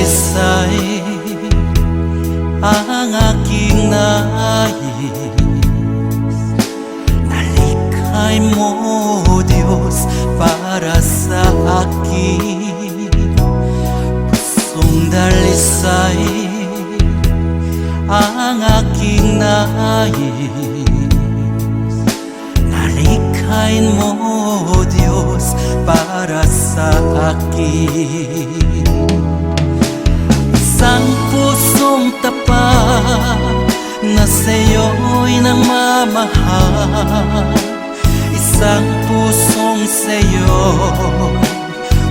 dalisay ang aking nais. Nalikhay mo, Diyos, para sa akin. Pusong dalisay ang aking nais. Nalikhain mo, Diyos, para sa akin. Isang pusong tapat na sa'yo'y nagmamahal. Isang pusong sa'yo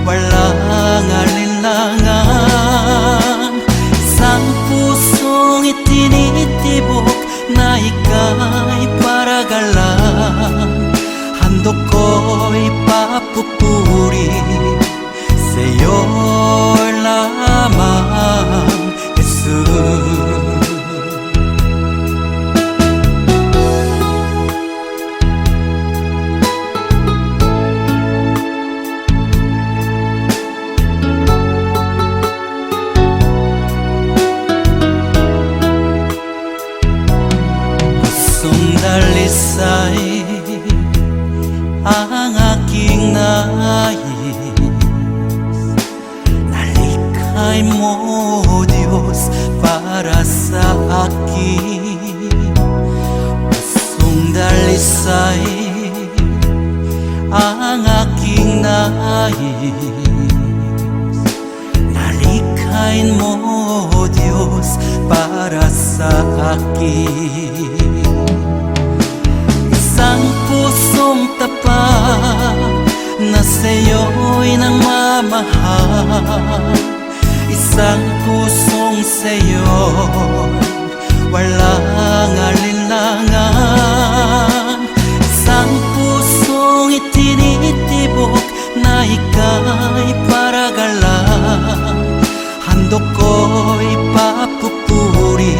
walang alinlangan. Isang pusong itinitibok na ika'y paragalan. Handog ko'y papupuri sa'yo lamang, Jesus. Dalisay ang aking nais. Nalikhay mo, Diyos, para sa akin. Pusong dalisay ang aking nais. Nalikhain mo, Diyos, para sa akin. Isang pusong tapat na sa'yo'y nagmamahal. Isang pusong sa'yo walang alinlangan. Isang pusong itinitibok na ika'y paragalan. Handog ko'y papupuri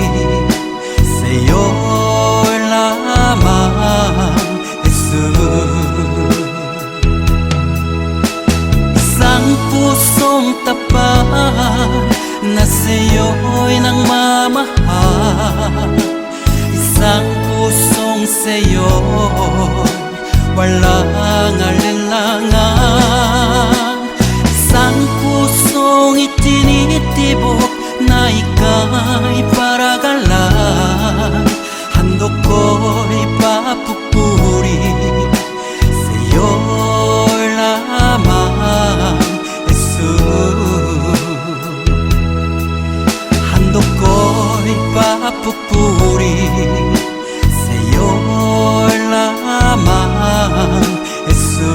sa'yo lamang, Jesus. Isang pusong tapat na sa'yo'y nagmamahal. Isang pusong sa'yo walang alinlangan. Isang pusong itinitibok na ika'y paragalan. Handog ko'y papupuri sa'yo lamang, Jesus. Handog ko'y papupuri sa'yo lamang, Jesus.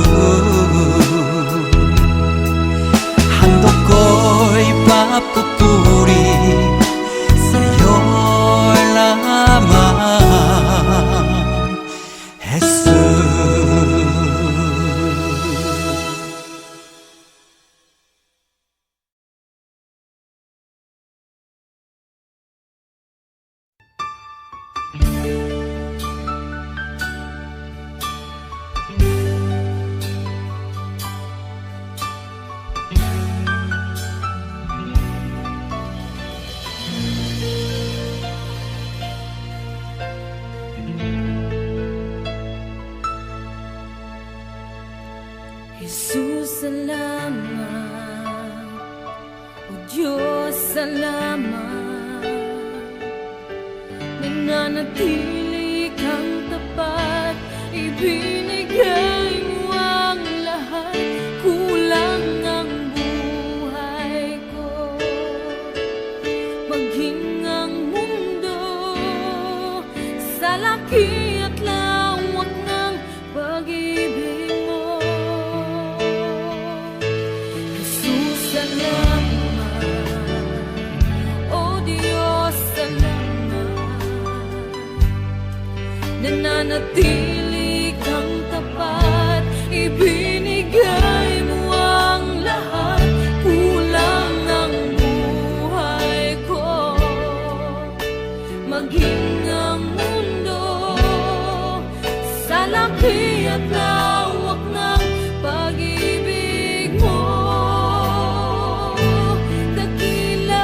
Handog ko'y papupuri sa'yo lamang, Jesus. Jesus, salamat. O Diyos, salamat. Nananatili kang tapat. Ibinigay mo ang lahat. Kulang ang buhay ko. Maging ang mundo sa laki at lawak ng pag-ibig mo. Jesus, salamat. O Diyos, salamat. Nananatili kang tapat. Ibinigay mo ang lahat. Kulang ang buhay ko. Maging ang mundo sa laki at lawak ng pag-ibig mo. Dakila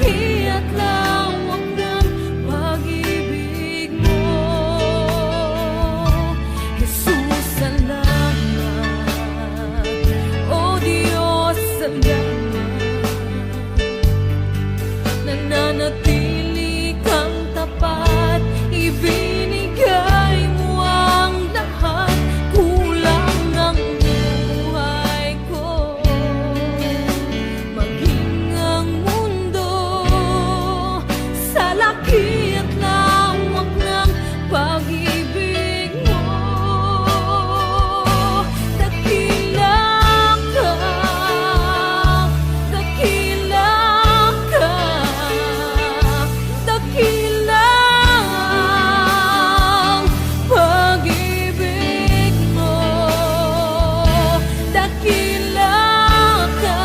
laki at lawak ng pag-ibig mo. Jesus, salamat. O Diyos, salamat. Nananatili kang tapat, ibinigay mo ang lahat. Kulang ang buhay ko, maging ang mundo sa laki at lawak ng pag-ibig mo. Dakila ka, dakila ka, dakila ang pag-ibig mo. Dakila ka,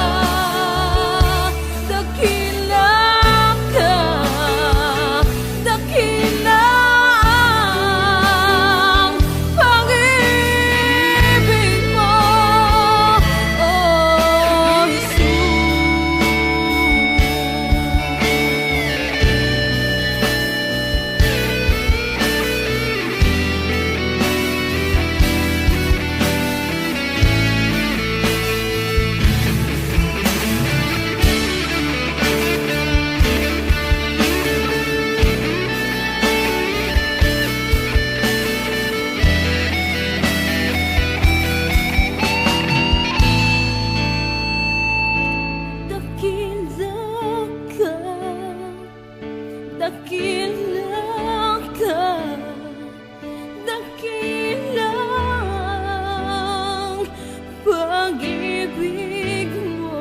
dakila ka, dakila ang pag-ibig mo, oh dakila ka, dakila ang pag-ibig mo.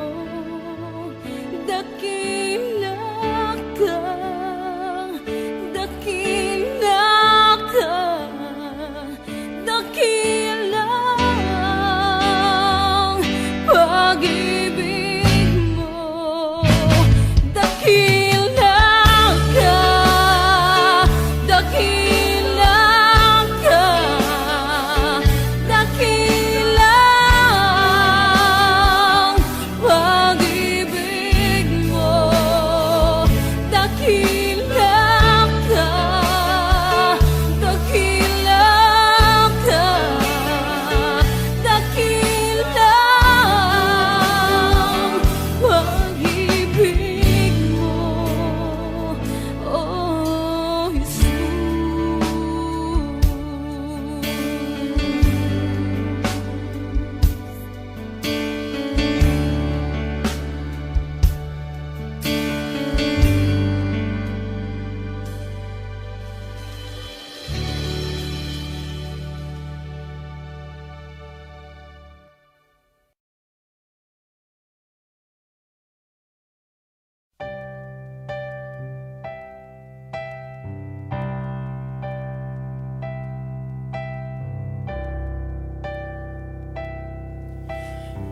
Dakila ka, dakila ka, dakila ang pag-ibig mo. Dakila ka, dakila ka, dakila ang pag-ibig mo. Dakila ka, dakila ka, dakila ang pag-ibig mo, oh Jesus.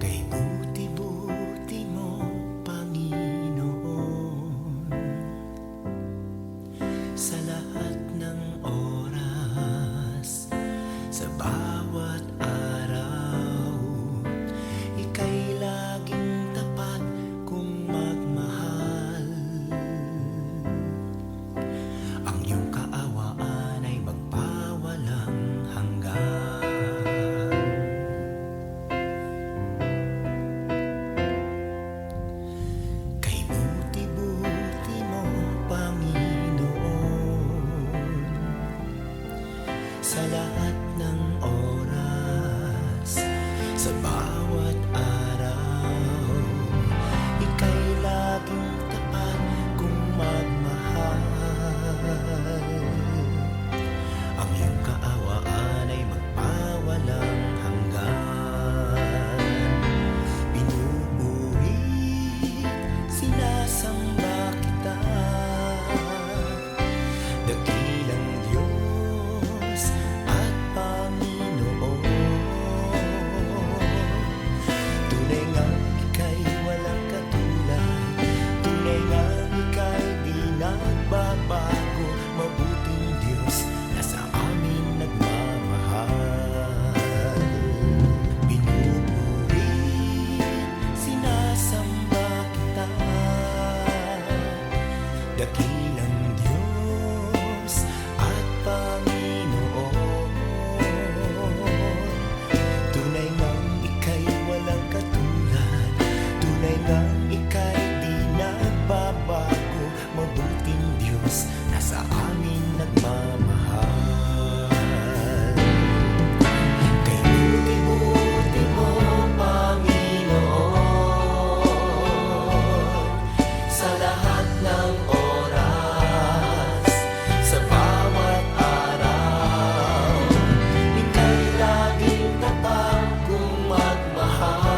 Kay buti-buti mo, Panginoon, sa lahat ng oras, sa bawat araw, ika'y laging tapat kung magmahal. Ang iyong kaawaan ay magpawalang hanggan. Kay buti-buti mo, Panginoon, sa lahat ng oras, sa bawat araw, ika'y laging tapat kung magmahal. Ang iyong kaawaan ay magpawalang hanggan. Pinupuri, sinasamba kita, dakilang Diyos at Panginoon. dakilang Diyos at Panginoon. Tunay ngang ika'y walang katulad, tunay ngang ika'y di nagbabago. Mabuting Diyos na sa amin nagmamahal. Kay buti-buti mo, Panginoon, sa lahat ng oras, sa bawat araw, ika'y laging tapat kong magmahal.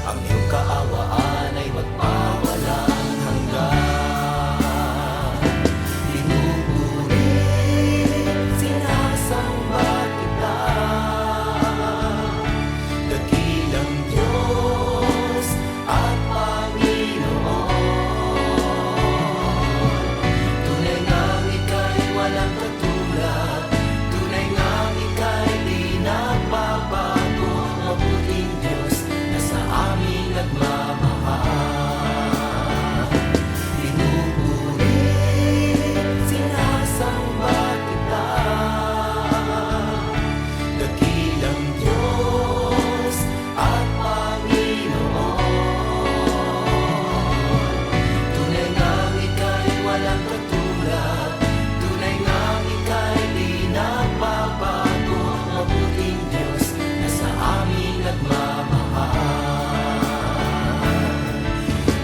Ang iyong kaawaan ay magpawalang hanggan. Pinupuri, sinasamba kita, dakilang Diyos at Panginoon. Tunay ngang ika'y walang katulad, tunay ngang ika'y di nagbabago. Mabuting Diyos na sa amin nagmamahal. Pinupuri, sinasamba kita, dakilang Diyos at Panginoon. Tunay ngang ika'y walang katulad, tunay ngang ika'y di nagbabago. Mabuting Diyos na sa amin nagmamahal.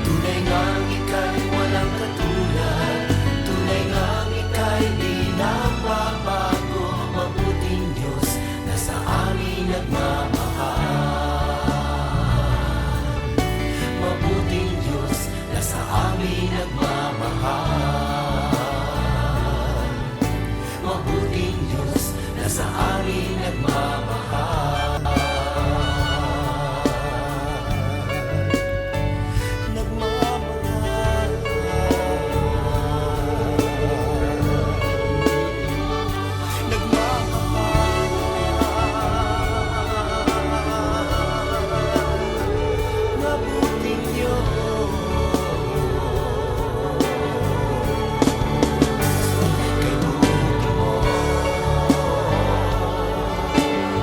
Tunay ngang ika'y walang katulad, tunay ngang ika'y di nagbabago. Mabuting Diyos na sa amin nagmamahal. Mabuting Diyos na sa amin nagmamahal. Mabuting Diyos na sa amin nagmamahal. Nagmamahal. Nagmamahal. Mabuting Diyos. Kay buti mo,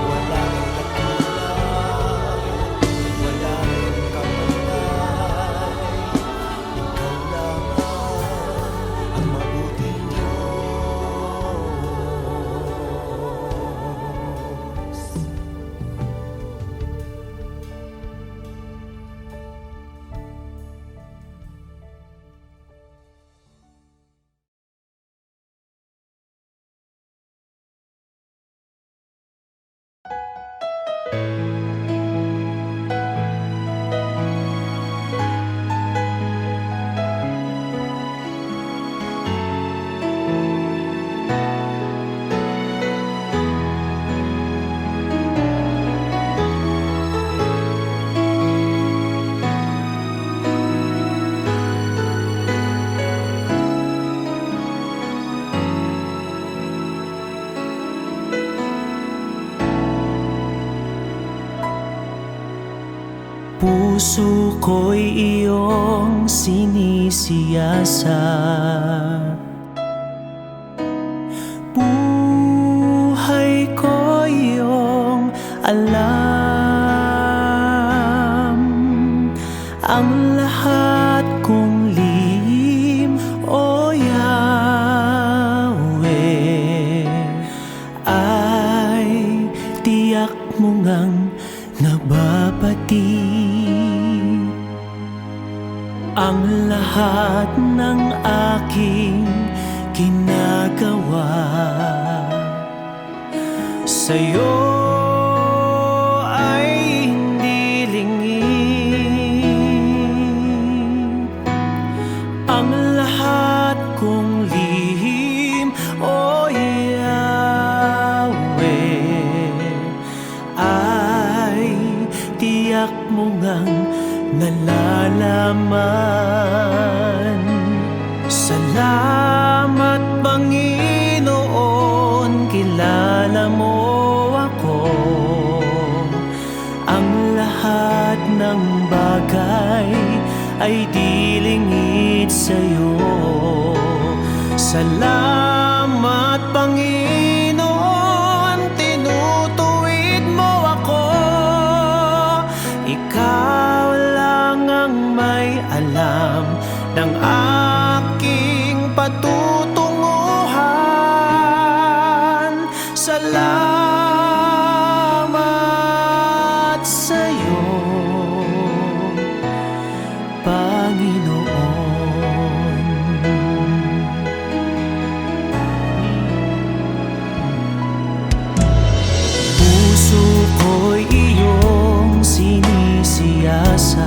wala kang katulad, wala kang kamatay. Ikaw lamang ang mabuting Diyos. Puso ko'y iyong sinisiyasat, buhay ko iyong alam. Ang lahat kong lihim, o Yahweh, ay tiyak mo ngang nababati. Ang lahat ng aking ginagawa sa'yo ay hindi lingid. Ang lahat kong lihim, o Yahweh, ay tiyak mo ngang nalalaman. Salamat, Panginoon, kilala mo ako. Ang lahat ng bagay ay di nililingid sa'yo. Salamat Panginoon, tinutuwid mo ako. Ikaw lang ang may alam ng aking patutunguhan. Salamat sa'yo, Panginoon. Puso ko'y iyong sinisiyasat,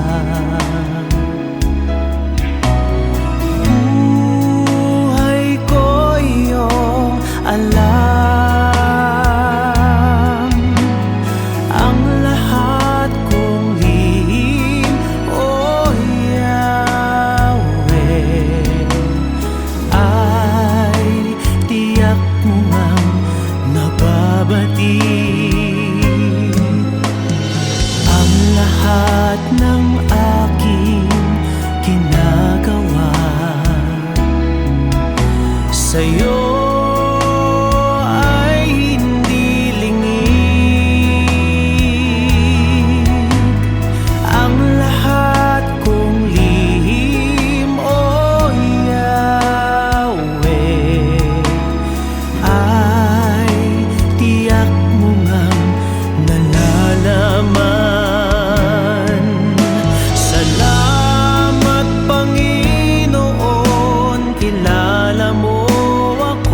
buhay ko iyong alam. Ang lahat kong lihim, O Yahweh, ay tiyak mo ngang nababati. Ang lahat ng aking ginagawa sa'yo ay hindi lingid. Ang lahat kong lihim, O Yahweh, ay tiyak mo ngang nalalaman. Salamat Panginoon, kilala mo ako.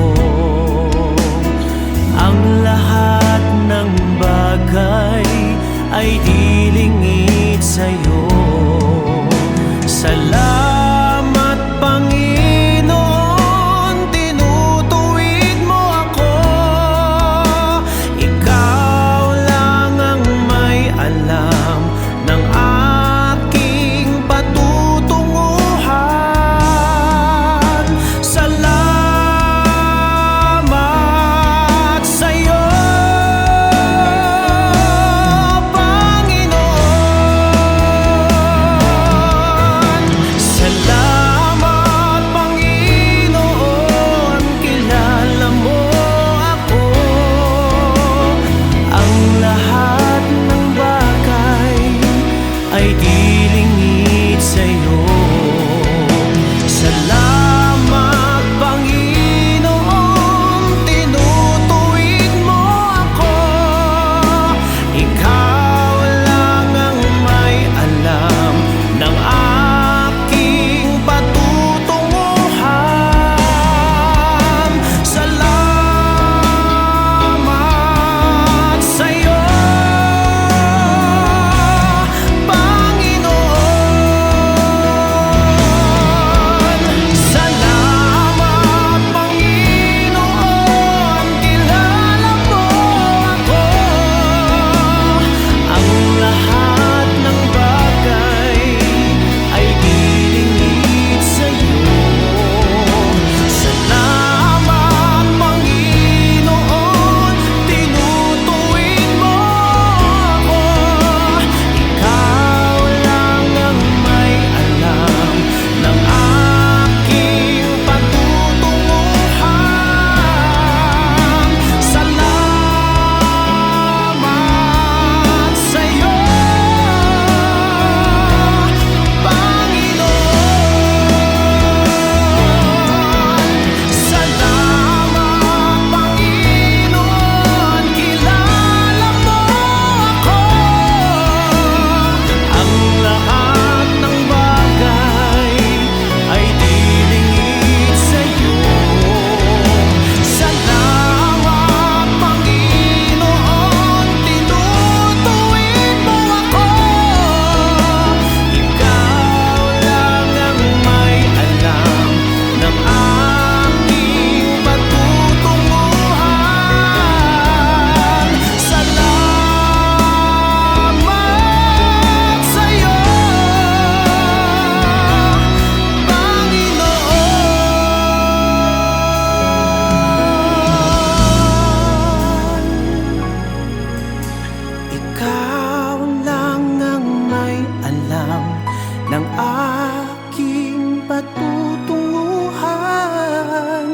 patutunguhan.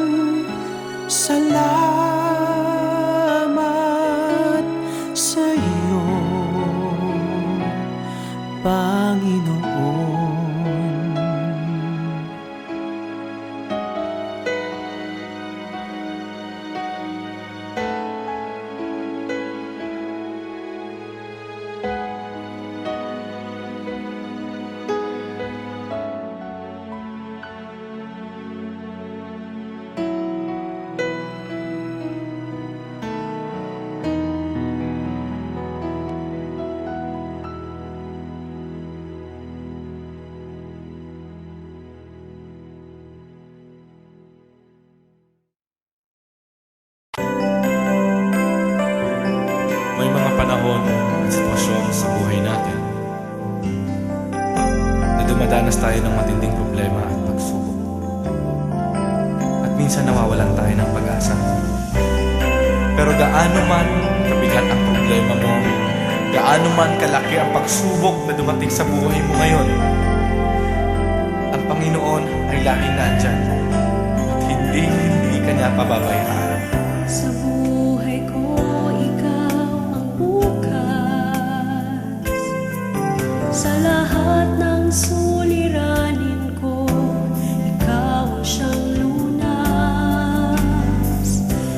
Salamat sa iyo, Panginoon. May mga panahon at sitwasyon sa buhay natin na dumadanas tayo ng matinding problema at pagsubok. At minsan nawawalan tayo ng pag-asa. Pero gaano man kabigat ang problema mo, gaano man kalaki ang pagsubok na dumating sa buhay mo ngayon, ang Panginoon ay laging nandyan at hindi ka niya pababayaan. Sa buhay ko, ikaw ang bukas. Sa lahat ng suliranin ko, ikaw ang siyang lunas.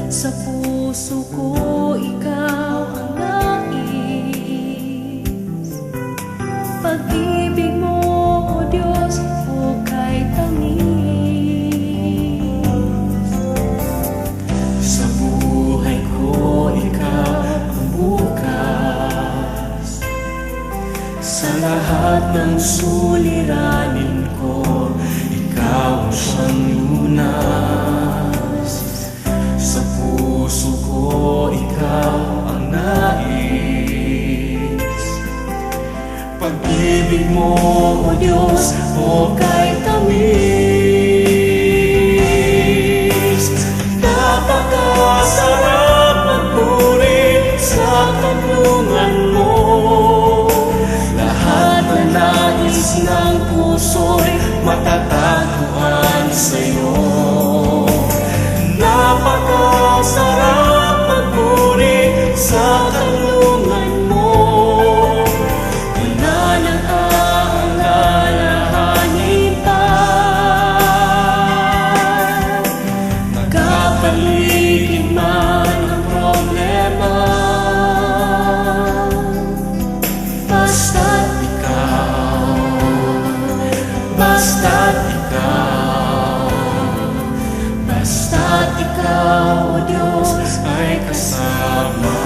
Sa puso ko, ikaw ang nais. Pag-ibig mo, O Diyos, hukay tamis. Sa buhay ko, ikaw ang bukas. Sa lahat ng suliranin ko, ikaw ang siyang lunas. Sa puso ko, ikaw ang nais. Pag-ibig mo, O Diyos, hukay tamis. Napakasarap magpuri sa kanlungan mo. Lahat na nais ng puso'y matatagpuan sa'yo. Napakasarap magpuri sa kanlungan mo. Wala nang aalalahanin pa. Nagkapaligid man ang problema, basta't ikaw, basta't ikaw, basta't ikaw, O Diyos, ay kasama.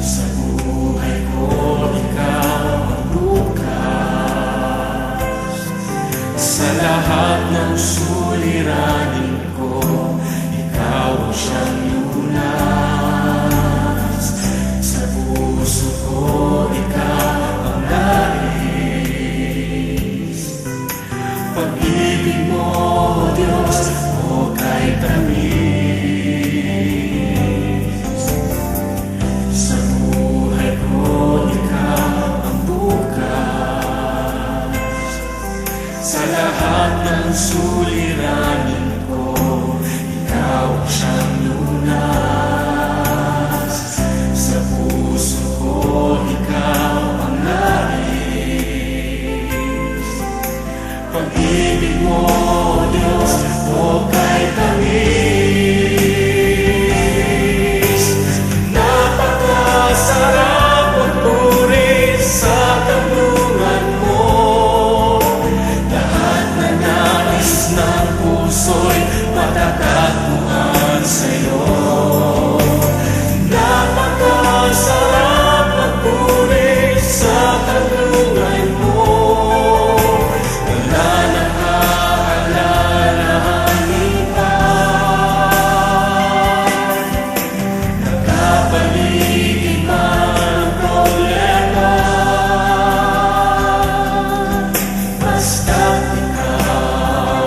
Sa buhay ko, ikaw ang bukas. Sa lahat ng suliranin ko, ikaw ang siyang lunas. Sa puso ko, ikaw ang nais. Pag-ibig mo, O Diyos, hukay tamis. Sa buhay ko, ikaw ang bukas. Sa lahat ng suliranin ko, ikaw ang siyang lunas. Sa puso ko, ikaw ang nais. Pag-ibig mo, O Diyos, hukay tamis. Napakasarap magpuri sa kanlungan mo. Lahat na nais ng puso'y matatagpuan sa'yo. Napakasarap magpuri sa kanlungan mo. Wala nang aalalahanin pa. Nagkapaligid man ang problema, basta't ikaw,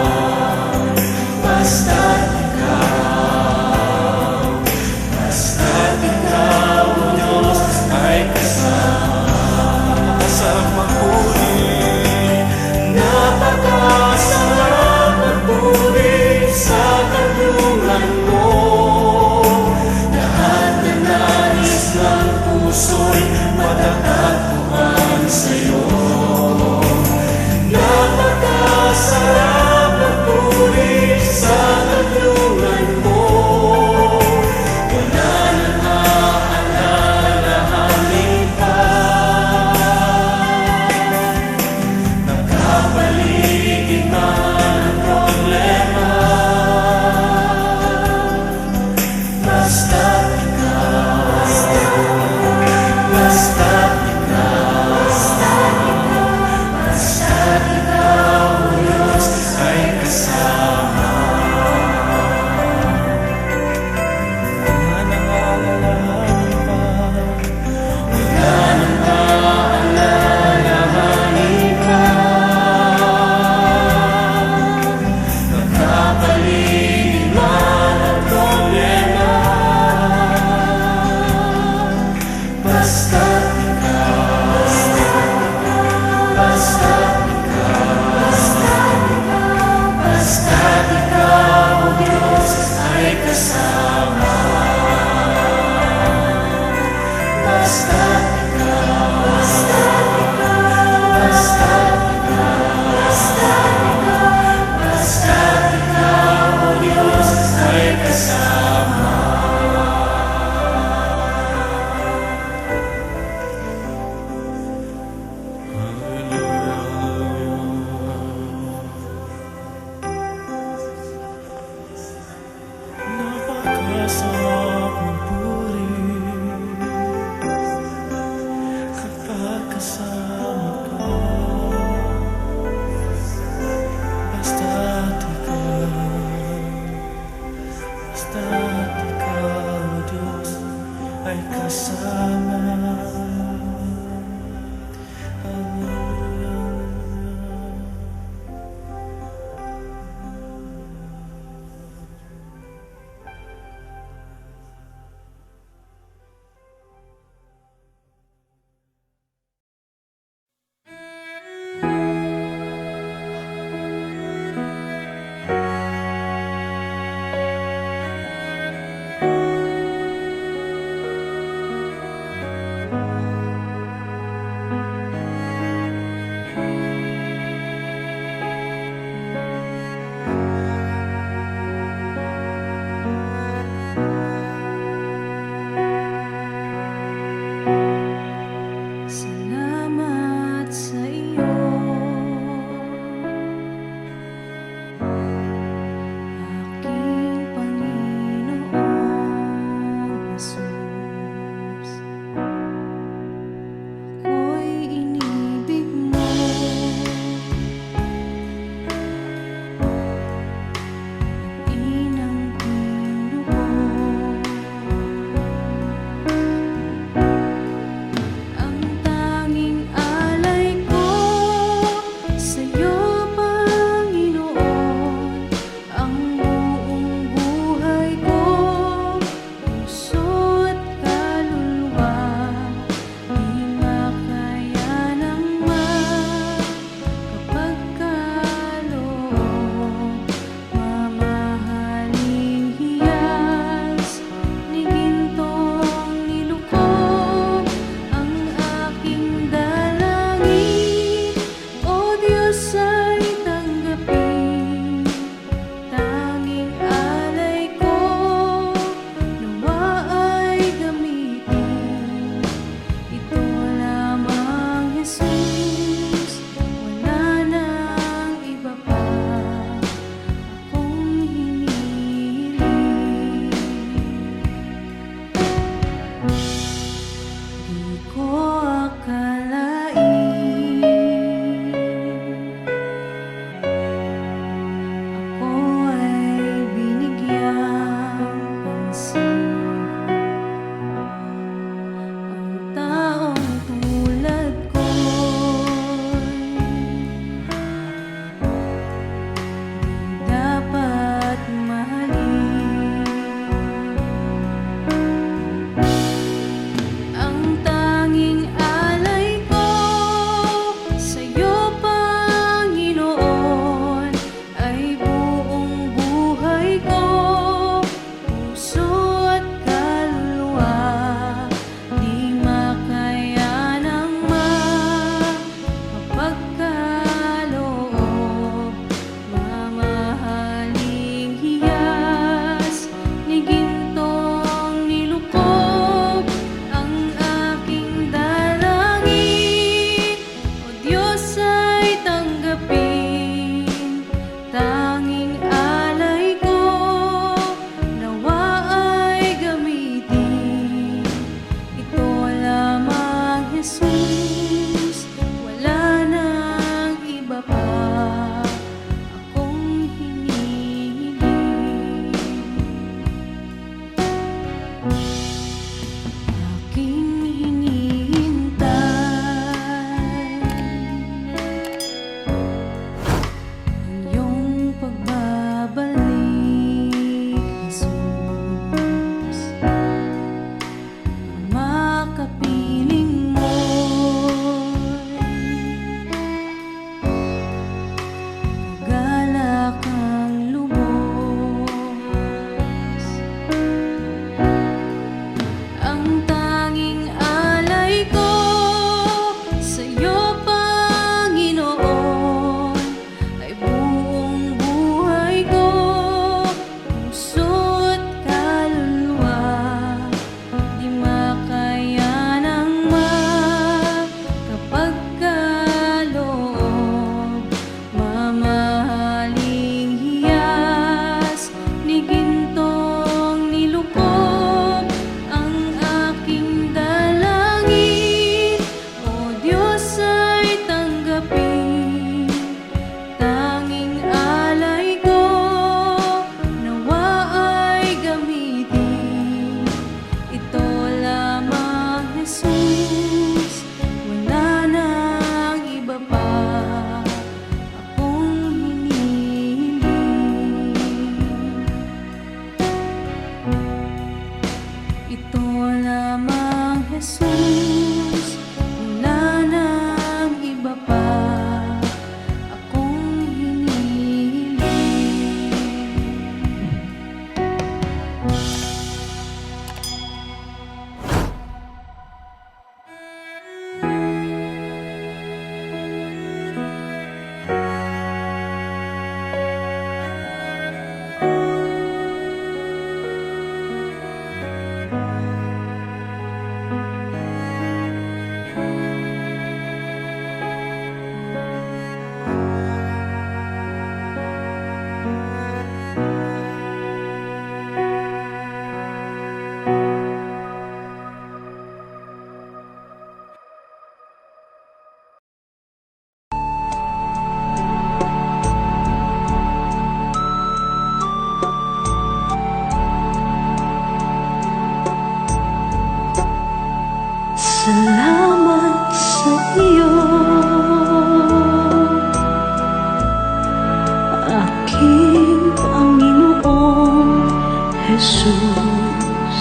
Jesus.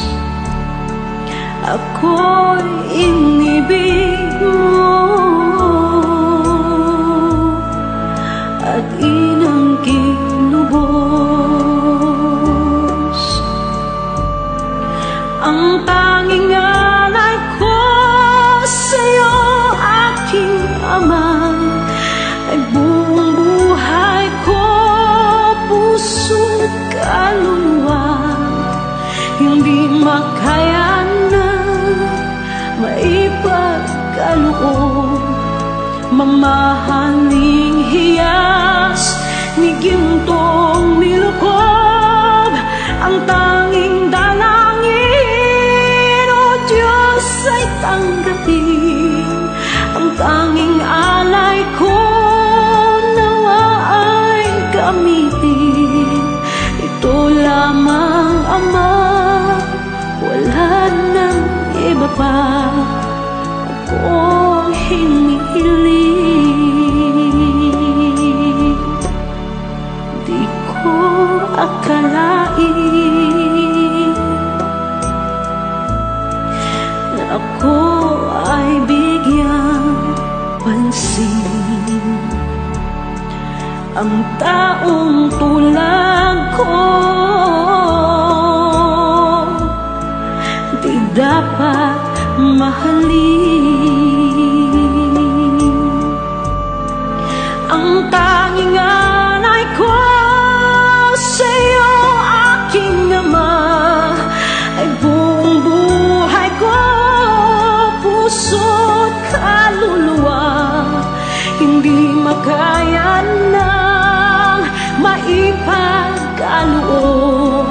Ako'y inibig mo at inangking lubos. Ang tanging alay ko sa'yo, aking Ama, ay buong buhay ko, puso't kaluluwa. Hindi makaya na maipagkaloob, mamahaling hiyas ni gintong nilukob. Ang tanging dalangin, O Diyos, ay tanggapin. Ang tanging alay ko, nawa ay gamitin. Ito lamang, Ama, wala nang iba pa akong hinihiling. Di ko akalain na ako ay bigyang pansin. Ang taong tulad ko di dapat mahalin. Ang tanging alay ko sa'yo, aking Ama, ay buong buhay ko, puso't kaluluwa. Hindi makaya nang maipagkaloob,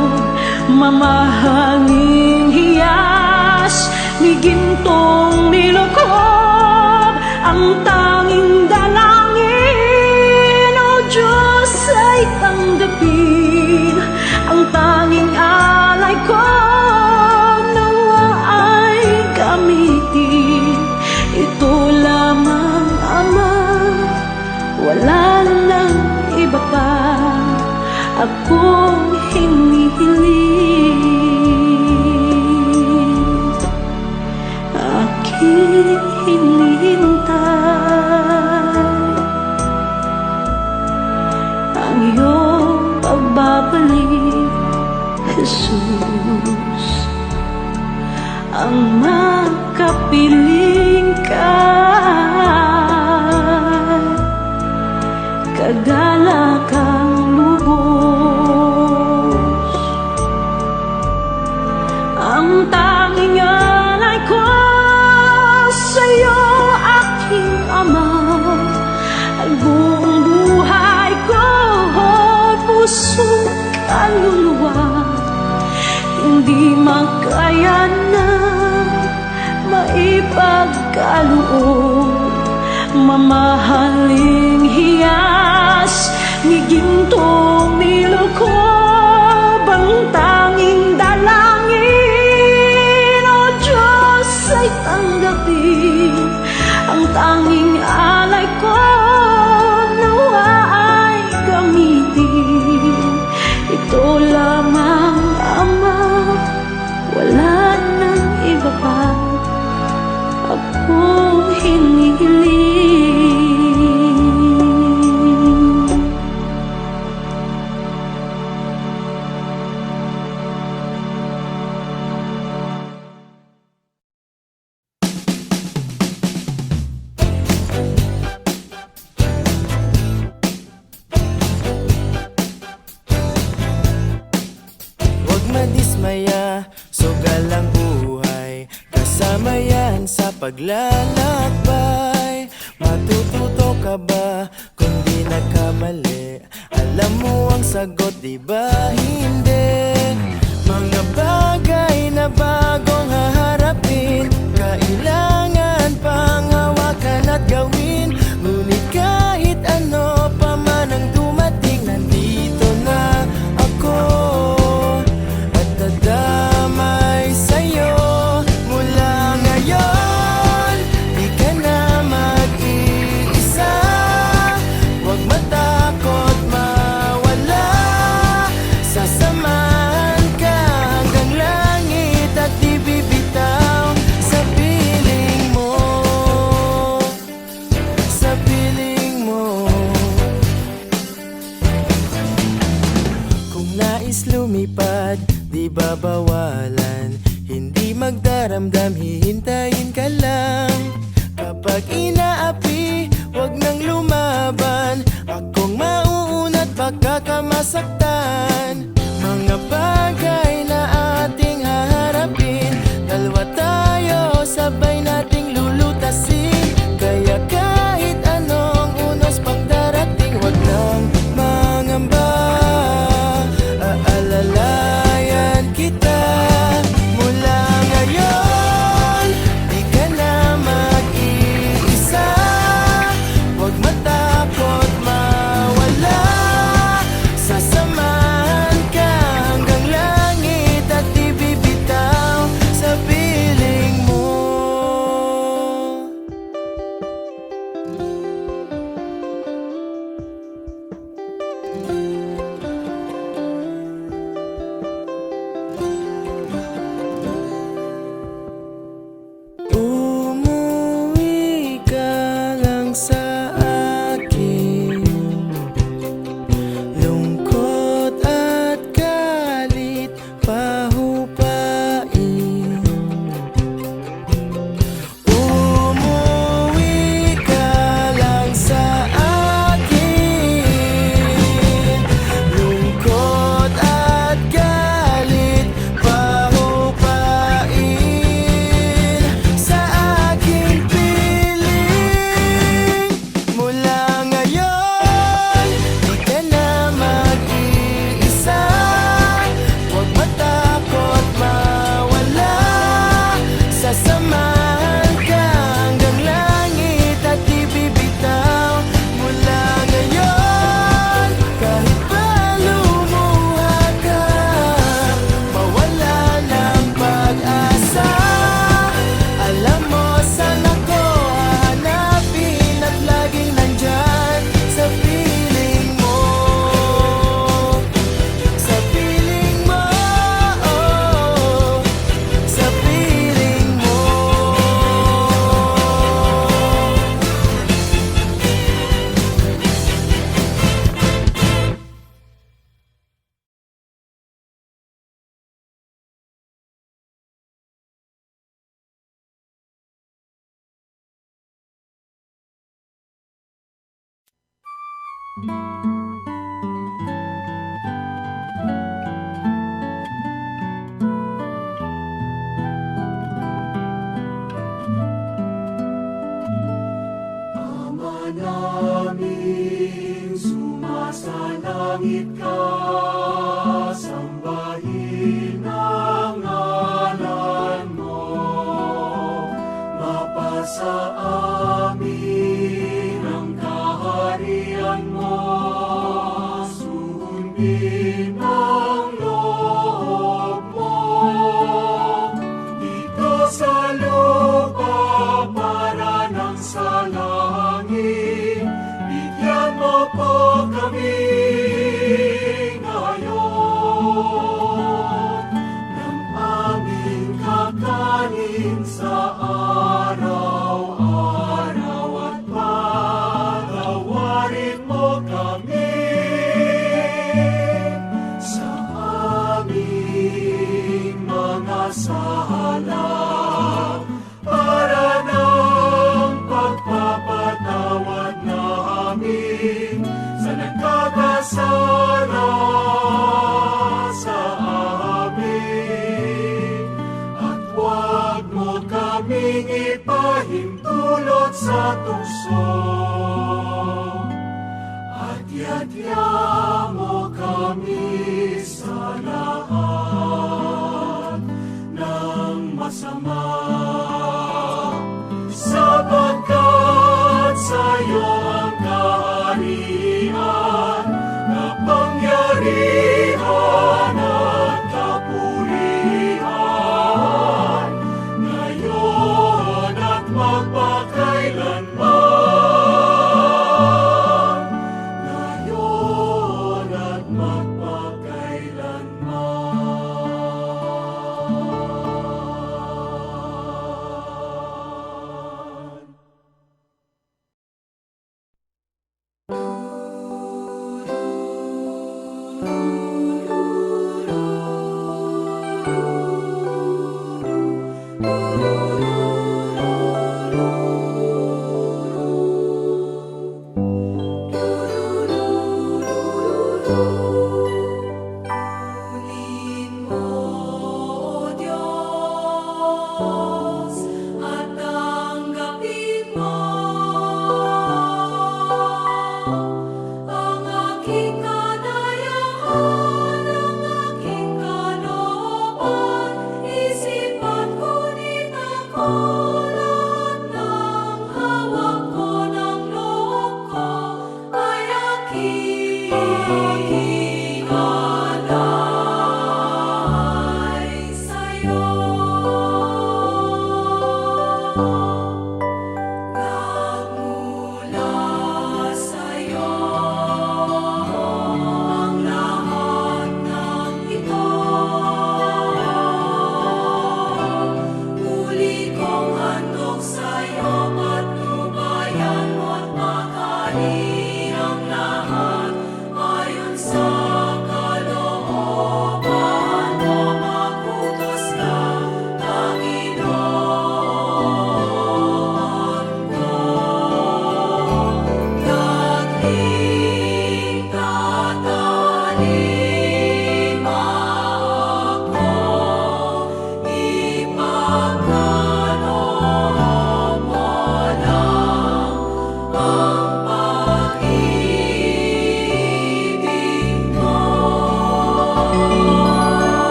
mamahaling hiyas ni gintong nilukob. Ang tanging dalangin, O Diyos, ay tanggapin. Ang tanging alay ko, nawa ay gamitin. Ito lamang, Ama, wala nang iba pa akong hinihiling. Aking hinihintay ang iyong pagbabalik, Jesus. Ang makapiling ka, kagalakang lubos. Ang tanging alay ko sa'yo, aking Ama, ay buong buhay ko, puso't kaluluwa. Hindi makaya na maipagkaloob, mamahaling hiyas ni gintong nilukob. Ang tanging dalangin, O Diyos, ay tanggapin. Ang tanging alay ko, nawa ay gamitin. Ito lamang, Ama, wala nang iba pa akong hinihiling. Huwag madismaya, sugal ang buhay. Kasama yan sa paglalakbay. Matututo ka ba kung di nagkamali? Alam mo ang sagot, di ba hindi? Mga bagay na bagong haharapin, kailangan pang hawakan at gawin. Ngunit kahit ano pa man ang dumating, nandito na ako at dadamay sa'yo. Mula ngayon, di ka na mag-iisa. Huwag matakot mawala, sasamahan ka nais lumipad, di babawalan. Hindi magdaramdam, hihintayin ka lang. Kapag inaapi, wag nang lumaban. Akong mauunat, baka ka masaktan. Mga bagay na ating haharapin, dalawa tayo, sabay nating lulutasin. Kaya kahit anong unos pang darating, wag nang mangamba. Aalalayan kita mula ngayon. Di ka na mag-iisa. Wag matakot mawala. Sasamahan ka hanggang langit at di bibitaw sa piling mo. Umuwi ka lang sa akin. Lungkot at galit pahupain. Umuwi ka lang sa akin. Lungkot at galit pahupain. Sa aking piling mula ngayon, di ka na mag-iisa. Huwag matakot mawala. Sasamahan ka hanggang langit at di bibitaw mula ngayon. Kahit pa lumuha ka, mawala ng pag-asa. Alam mo, saan ako hahanapin at laging nandyan sa piling mo. Sa piling mo, sa piling mo. Ama namin, sumasalangit ka, sambahin ang ngalan mo. Mapasa amin ang kaharian mo,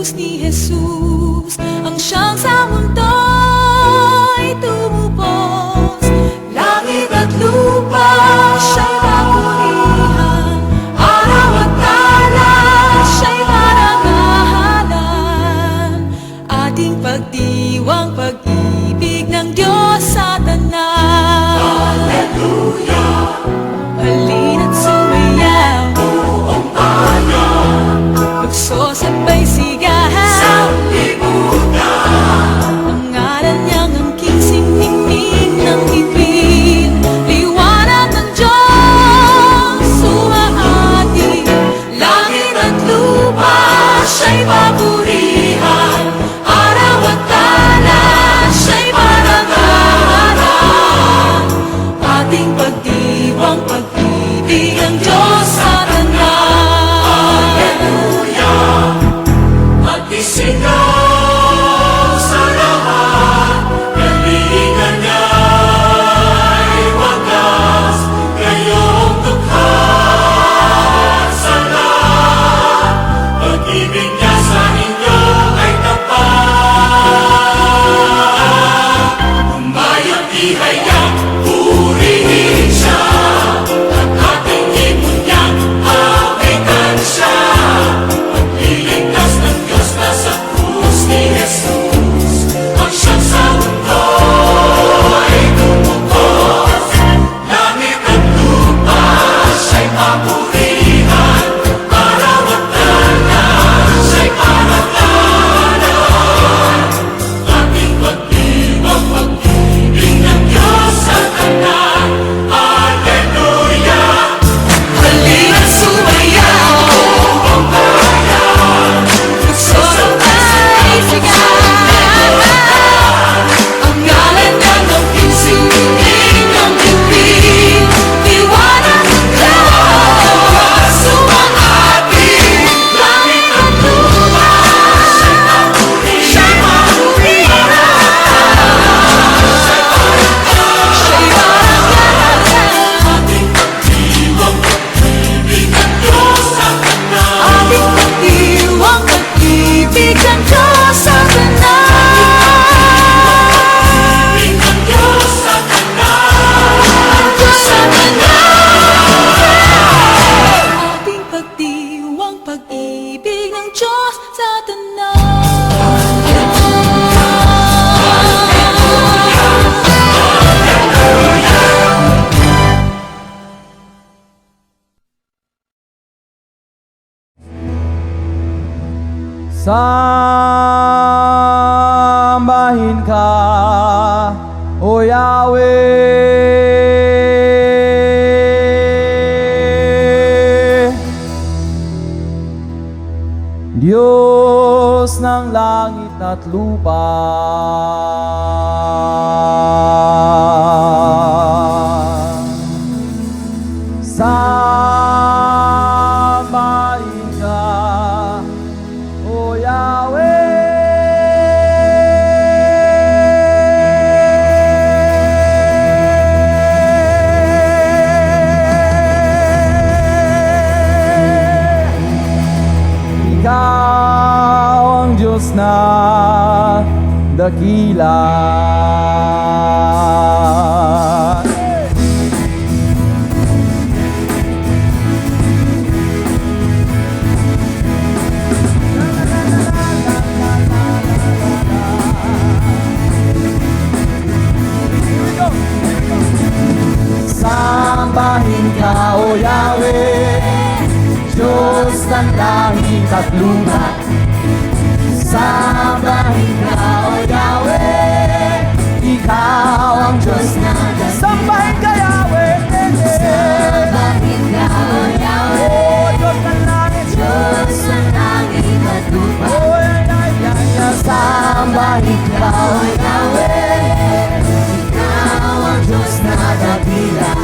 krus ni Jesus, ang siyang sa mundo'y tumubos. Langit at lupa siya'y papurihan, araw at tala siya'y marangalan. Ating pagdiwang pag-ibig ng Diyos sa tanan. Hallelujah! Halina't sumayaw, buong bayan, lukso sabay sigahan sa libutan. Ang ngalan niyang angking siningning ng himig, liwanag ng Diyos sumaati. Langit at lupa siya'y papurihan, araw at tala siya'y marangalan. Ating pagdiwang pag-ibig ng Diyos sa tanan. Hallelujah! Magdisigaw sa lahat, galingan niya'y wagas, ngayong dukha sa lahat. Pag-ibig niya sa inyo ay tapat. Umayang ihayag, purihin siya, at ating imunyang hawikan siya. Pagliligtas ng Diyos na sa krus ni Jesus, ang siyang sa mundo'y tumubos. Langit at lupa siya'y papurihan, araw at tala siya'y parangalan. Ating pagdiwang pag-ibig ng Diyos sa tanan. Hallelujah! Halina't sumayaw, buong bayan, lukso sabay sigahan. Ang ngalan niyang angking siningning ng himig, liwanag ng Diyos sumaati. Langit at lupa siya'y papurihan, siya'y marangalan. Ating pagdiwang pag-ibig ng Diyos sa tanan. Ating pagdiwang pag-ibig ng Diyos sa tanan. Pag-ibig ng Diyos sa tanan. Diyos sa tanan. Ating pagdiwang pag-ibig ng Diyos sa Sambahin ka, O Yahweh, Diyos ng langit at lupa. Sambahin ka, O Yahweh, Ikaw ang Diyos na dakila. Sambahin ka, O Yahweh, Diyos ng langit at lupa. Sambahin ka, O Yahweh, Ikaw ang Diyos na dakila. Sambahin ka, Yahweh, sambahin ka, O Yahweh, Diyos ng langit, Diyos ng langit at lupa. Sambahin ka, O Yahweh, Ikaw ang Diyos na dakila.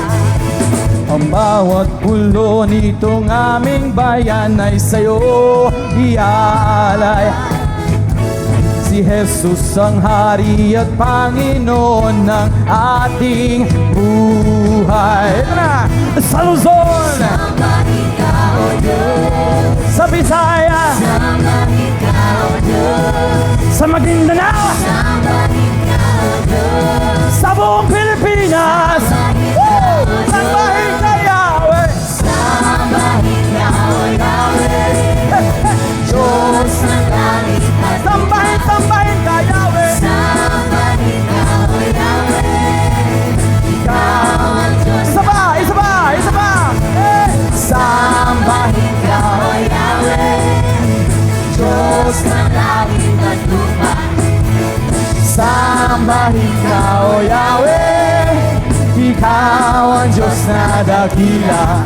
Ang bawat pulo nitong aming bayan ay sa'yo iaalay. Si Jesus ang Hari at Panginoon ng ating buhay. Ito na! Sa Luzon! Sambahin ka, O Diyos. Sa Bisaya! Sambahin ka, O sa Maguindanao, sa buong Pilipinas. Woo! Sambahin ka, Yahweh. Diyos ng langit at sambahin, sambahin ka, Yahweh. Isa pa, isa pa, isa pa. Sambahin ka, O Yahweh, Diyos ng langit at lupa. Sambahin ka, O Yahweh, Ikaw ang Diyos na dakila.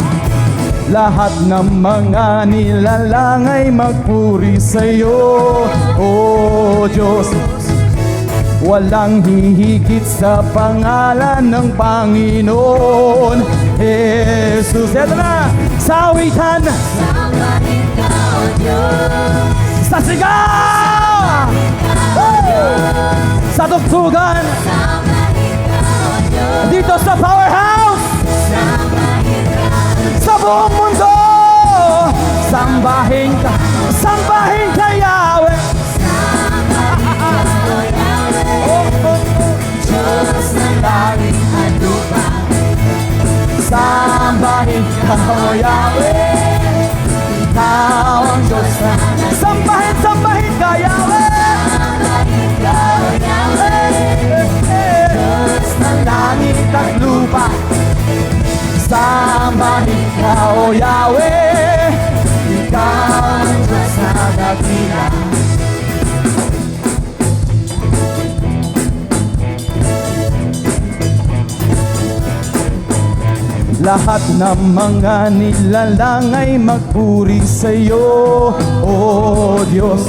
Lahat ng mga nilalang ay magpuri sa'yo, O Diyos. Walang hihigit sa pangalan ng Panginoon Jesus. Eto na, sa awitan, sa sigaw, sa tugtugan, dito sa powerhouse, sa buong mundo, sambahin ka, Yahweh. Diyos ng langit at lupa, sambahin ka, O Yahweh, Ikaw ang Diyos na sambahin, sambahin ka, Yahweh. Diyos ng langit at lupa, sambahin ka, O Yahweh, Ikaw ang Diyos na dakila. Lahat ng mga nilalang ay magpuri sa'yo, O Diyos.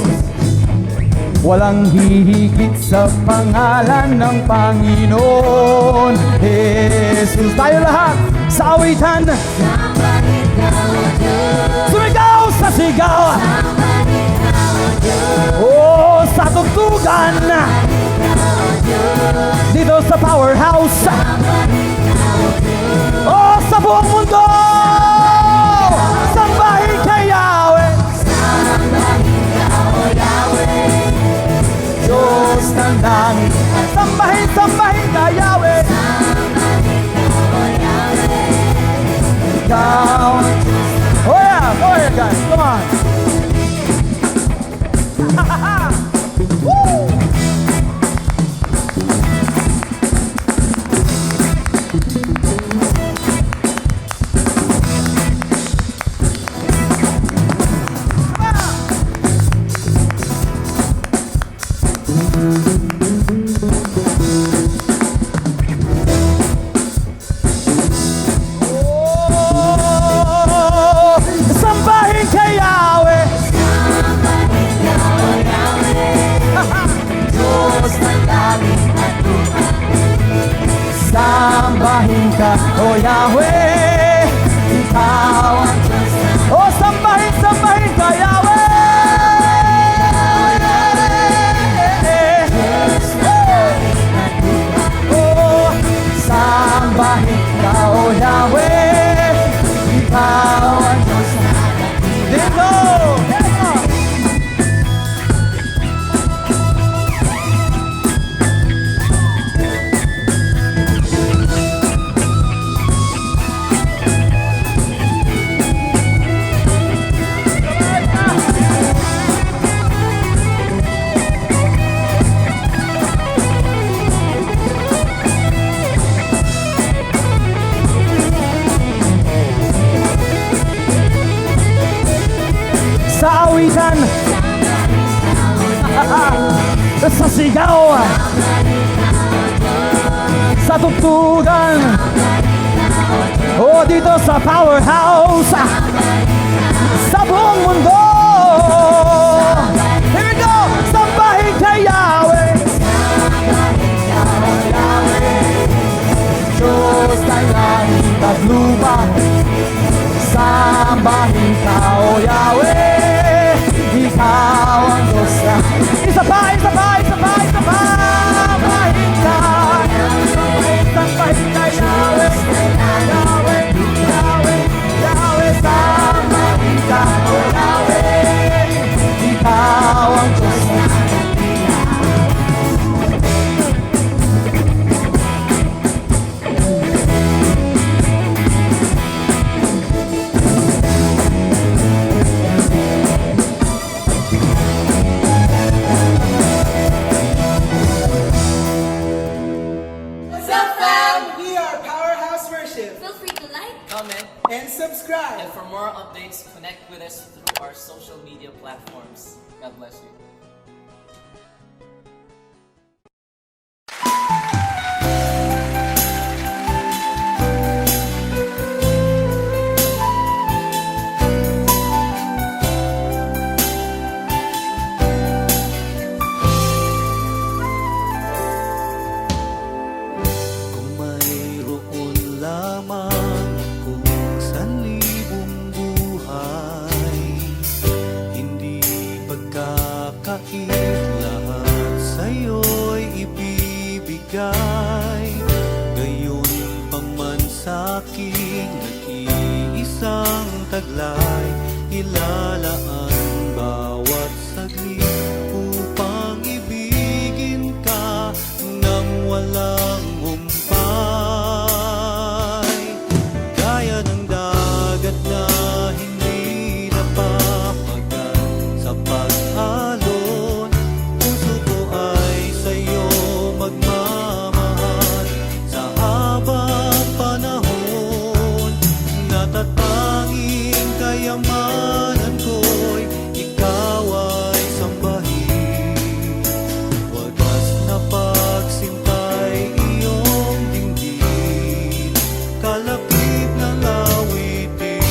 Walang hihigit sa pangalan ng Panginoon Jesus. Tayo lahat sa awitan, sumigaw sa sigaw, oh, sa tugtugan, dito sa powerhouse, oh, sa buong mundo, sambahin ka, Yahweh. Diyos ng langit, sambahin, sambahin ka, Yahweh. Ikaw, oh yeah, go ahead guys, come on. Woo! Sambahin ka, Yahweh. Diyos ng langit at lupa, sambahin ka, O Yahweh. Ikaw ang Diyos na, oh, sambahin, sambahin ka, Yahweh. Oh, sambahin ka, O Yahweh. Ikaw ang Diyos na dito. Sa awitan, sa sigaw, sa tugtugan, oh, dito sa powerhouse, sa buong mundo. Here we go! Sambahin ka, Yahweh. Diyos ng langit at lupa, sambahin ka, O Yahweh. Ikaw ang Diyos na, isa pa, isa pa, isa pa, isa pa. Sambahin ka, sambahin ka, Yahweh. Yahweh, Yahweh, Yahweh, sambahin us through our social media platforms. God bless you. Kung mayroon lamang kung sanlibong buhay, hindi pagkakait lahat sa'yo'y ibibigay. Gayon pa man sa'king nag-iisang taglay, ilalaan bawat saglit upang ibigin ka nang walang humpay. Gaya ng dagat na hindi napapagal sa pag-alon, puso ko ay sa'yo magmamahal. Sa habang panahon, natatanging kayamanan ko'y ikaw ay sambahin. Wagas na pagsintay iyong dinggin, kalapit ng awitin.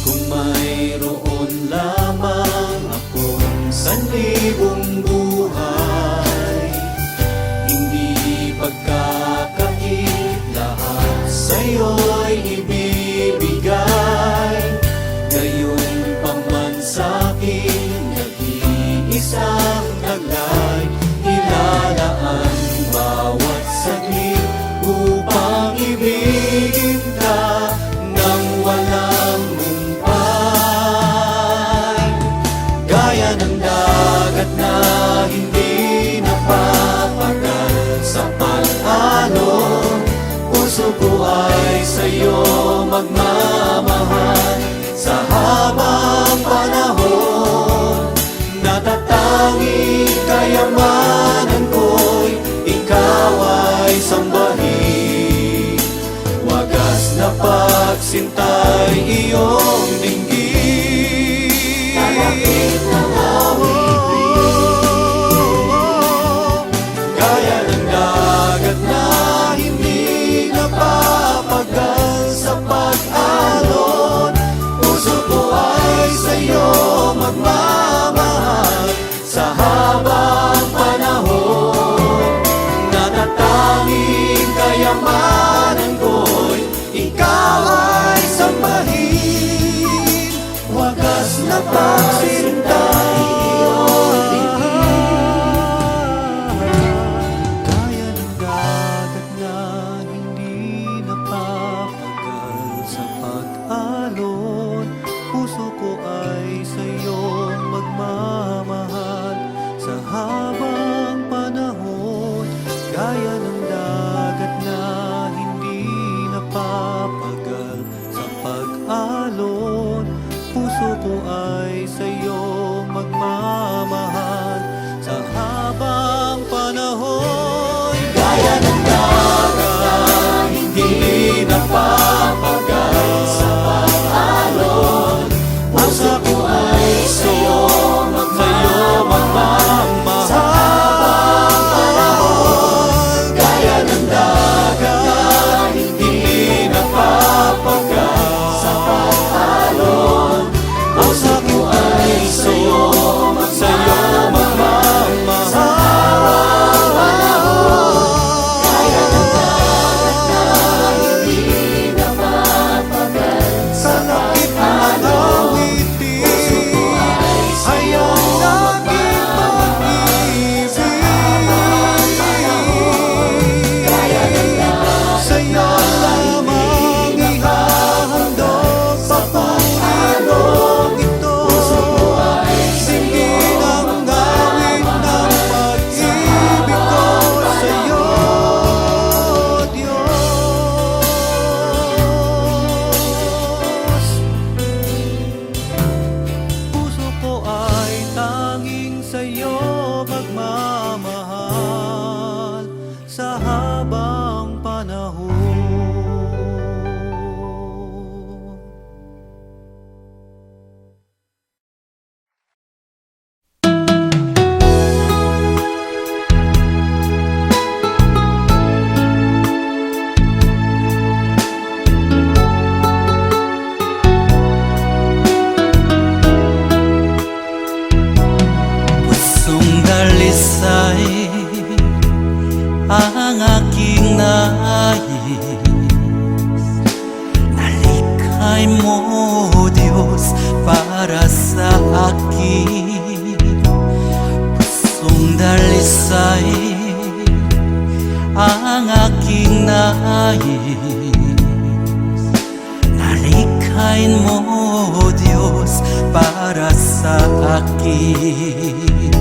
Kung mayroon lamang akong sanlibong buhay, hindi pagkakait lahat sa'yo'y ibibigay. Gayon pa man sa'kin nag-iisang taglay, ilalaan bawat saglit upang ibigin ka nang walang humpay. Gaya ng dagat na hindi napapagal sa pag-alon, puso ko ay sa'yo magmamahal. Sa habang panahon, natatanging kayamanan ko'y ikaw ay sambahin. Wagas na pagsintay iyong dinggin, kalapit ng gaya ng dagat na hindi napapagal sa pag-alon, puso ko ay sa'yo magmamahal. Sa habang panahon, natatanging kayamanan ko'y ikaw ay sambahin. Nalikhay mo, Diyos, para sa akin. Pusong dalisay ang aking nais. Nalikhain mo, Diyos, para sa akin.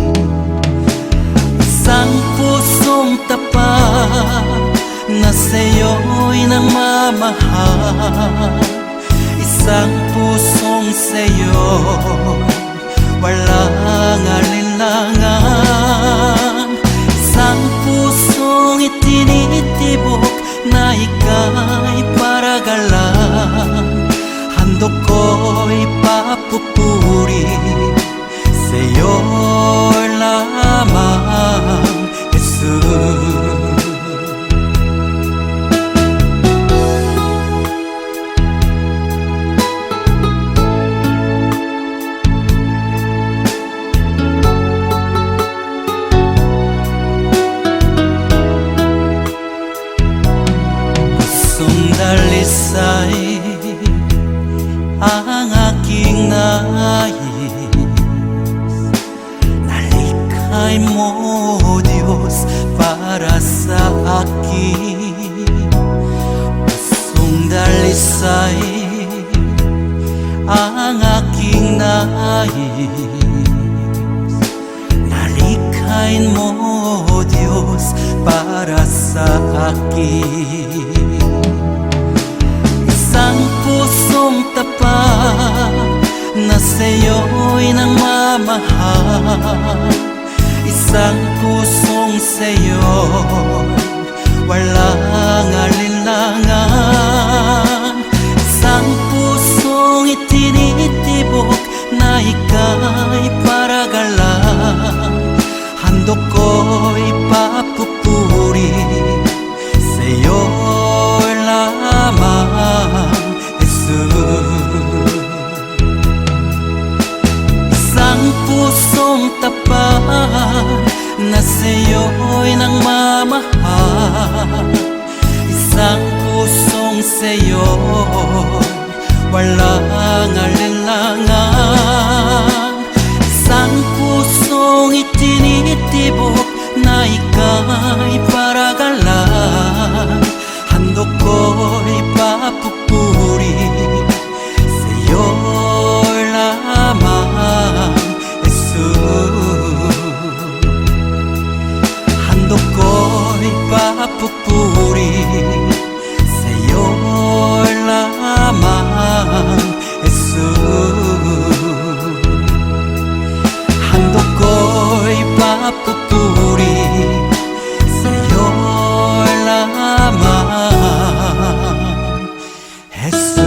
Isang pusong tapat na sa'yo'y nagmamahal. Isang pusong sa'yo walang alinlangan. Isang pusong itinitibok na ika'y paragalan. Handog ko'y papupuri sa'yo lamang, Jesus. Dalisay ang aking nais. Nalikhay mo, Diyos, para sa akin. Pusong dalisay ang aking nais. Nalikhain mo, Diyos, para sa akin. Isang pusong tapat na sa'yo'y nagmamahal. Isang pusong sa'yo walang alinlangan. Isang pusong itinitibok na ika'y paragalan. Handog ko'y papupuri sa'yo lamang, Jesus. Isang pusong tapat na sa'yo'y nagmamahal. Isang pusong sa'yo walang alinlangan. Isang pusong itinitibok na ika'y paragalan. Handog ko'y papupuri sa'yo lamang, Jesus. Handog ko'y papupuri sa'yo lamang, Jesus. Handog ko'y papupuri sa'yo lamang, Jesus.